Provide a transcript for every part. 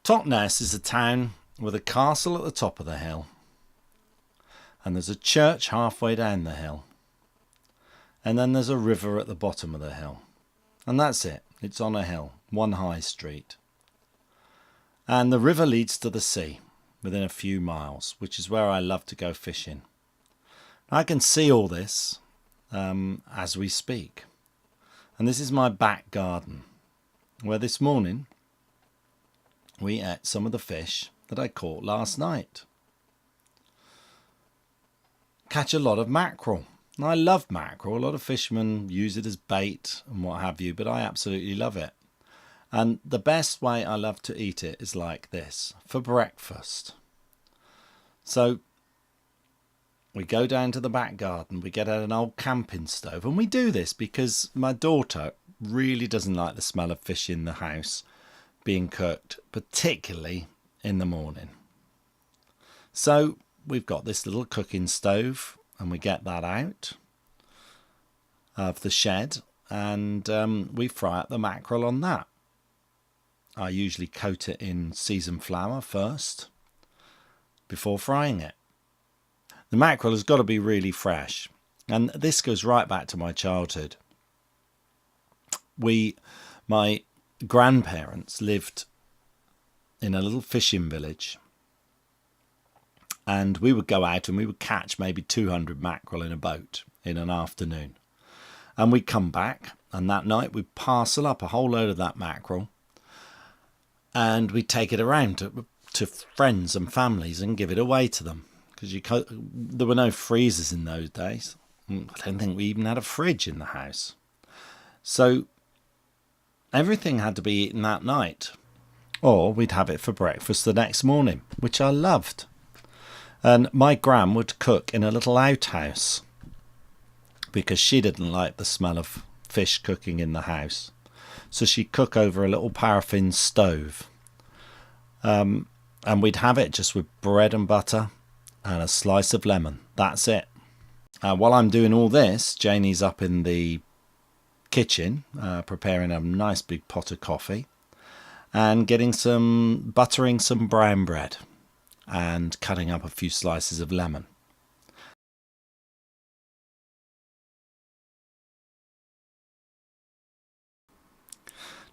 Totnes is a town with a castle at the top of the hill, and there's a church halfway down the hill, and then there's a river at the bottom of the hill, and that's it. It's on a hill, one high street, and the river leads to the sea within a few miles, which is where I love to go fishing. I can see all this as we speak, and this is my back garden, where this morning we ate some of the fish that I caught last night. Catch a lot of mackerel. I love mackerel. A lot of fishermen use it as bait and what have you, but I absolutely love it. And the best way I love to eat it is like this, for breakfast. So we go down to the back garden, we get out an old camping stove, and we do this because my daughter really doesn't like the smell of fish in the house being cooked, particularly in the morning. So we've got this little cooking stove, and we get that out of the shed, and we fry up the mackerel on that. I usually coat it in seasoned flour first before frying it. The mackerel has got to be really fresh, and this goes right back to my childhood. My grandparents lived in a little fishing village, and we would go out and we would catch maybe 200 mackerel in a boat in an afternoon, and we'd come back, and that night we'd parcel up a whole load of that mackerel, and we'd take it around to friends and families and give it away to them, because there were no freezers in those days. I don't think we even had a fridge in the house, so everything had to be eaten that night, or we'd have it for breakfast the next morning, which I loved. And my gran would cook in a little outhouse because she didn't like the smell of fish cooking in the house, so she'd cook over a little paraffin stove, and we'd have it just with bread and butter and a slice of lemon. That's it. While I'm doing all this, Janie's up in the kitchen preparing a nice big pot of coffee and buttering some brown bread and cutting up a few slices of lemon.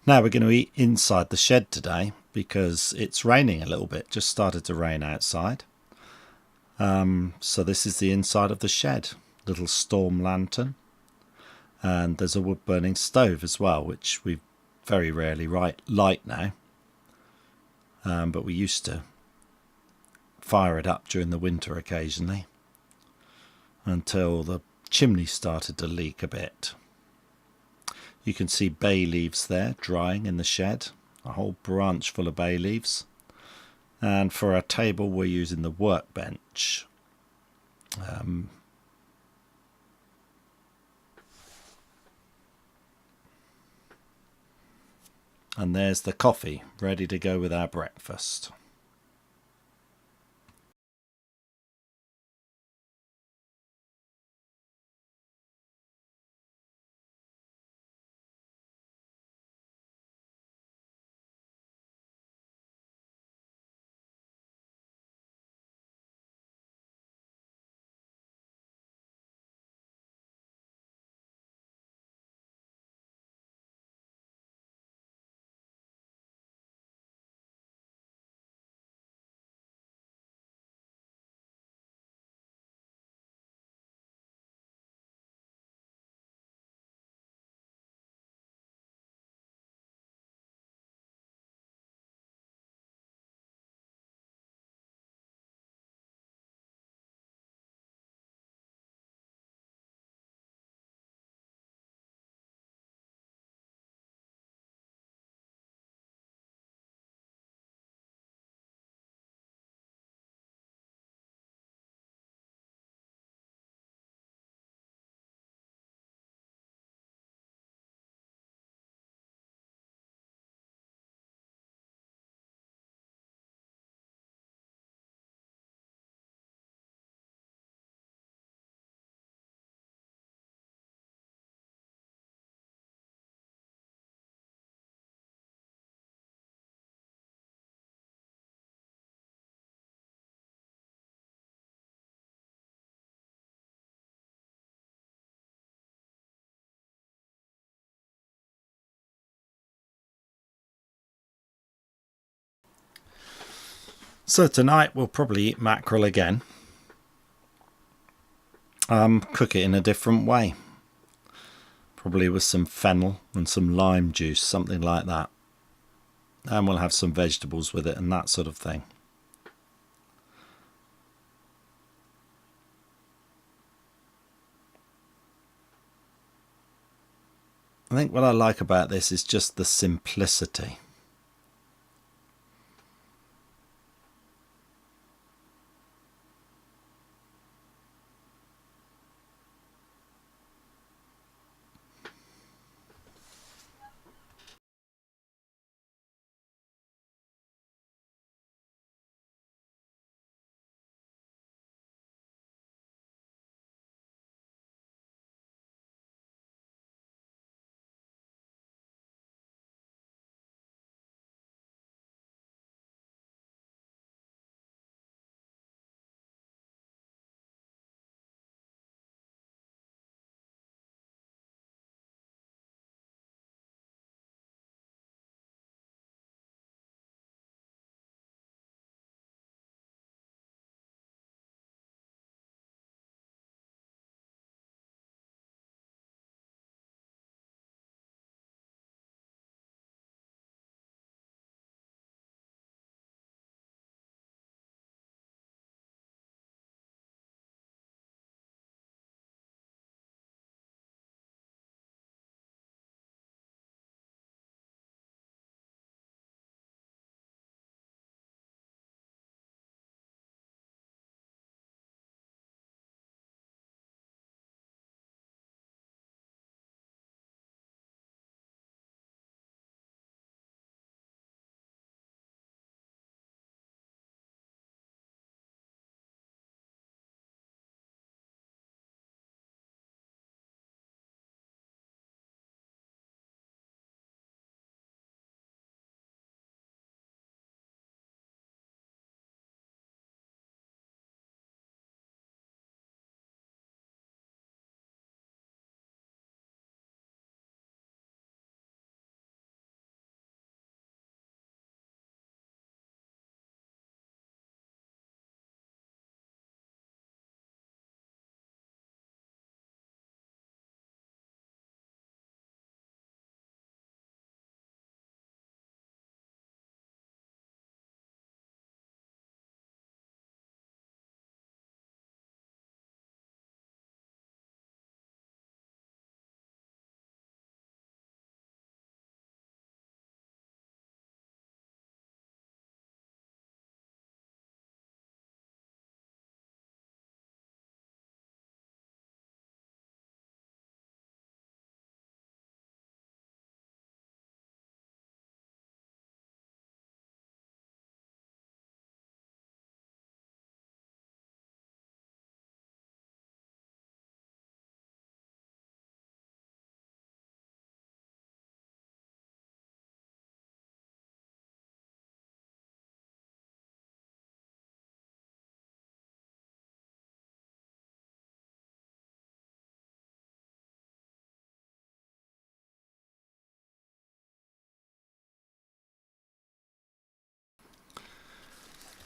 Now we're going to eat inside the shed today because it's raining a little bit. Just started to rain outside. So this is the inside of the shed. Little storm lantern. And there's a wood burning stove as well, which we very rarely light now. But we used to fire it up during the winter occasionally until the chimney started to leak a bit. You can see bay leaves there drying in the shed, a whole branch full of bay leaves. And for our table we're using the workbench. And there's the coffee ready to go with our breakfast. So tonight we'll probably eat mackerel again. Cook it in a different way. Probably with some fennel and some lime juice, something like that. And we'll have some vegetables with it and that sort of thing. I think what I like about this is just the simplicity.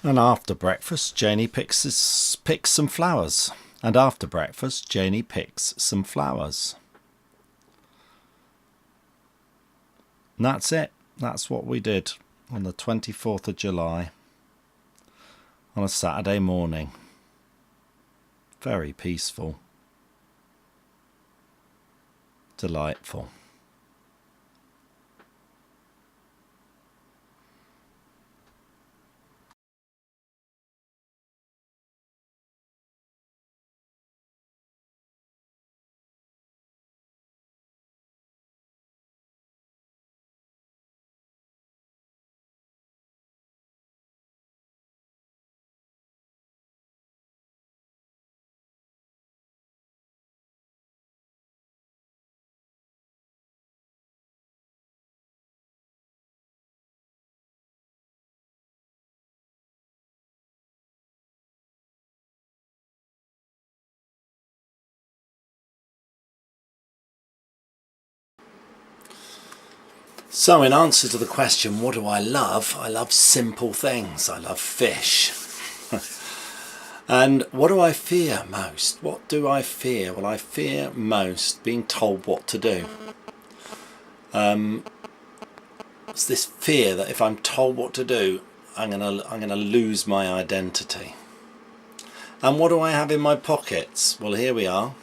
And after breakfast, Janie picks some flowers. And after breakfast, Janie picks some flowers. And that's it. That's what we did on the 24th of July on a Saturday morning. Very peaceful. Delightful. So in answer to the question, what do I love? I love simple things. I love fish. And what do I fear most? What do I fear? Well, I fear most being told what to do. It's this fear that if I'm told what to do, I'm gonna lose my identity. And what do I have in my pockets? Well, here we are.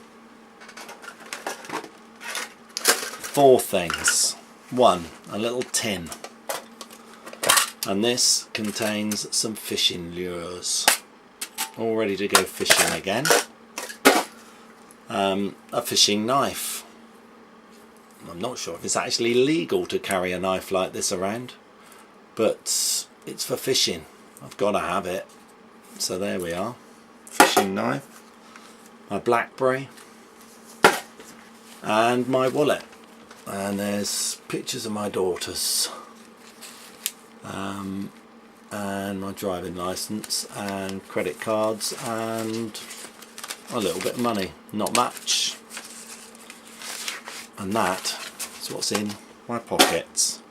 4 things. 1, a little tin. And this contains some fishing lures. All ready to go fishing again. A fishing knife. I'm not sure if it's actually legal to carry a knife like this around, but it's for fishing. I've got to have it. So there we are. Fishing knife. My BlackBerry. And my wallet. And there's pictures of my daughters. And my driving license and credit cards and a little bit of money, not much, and that is what's in my pockets.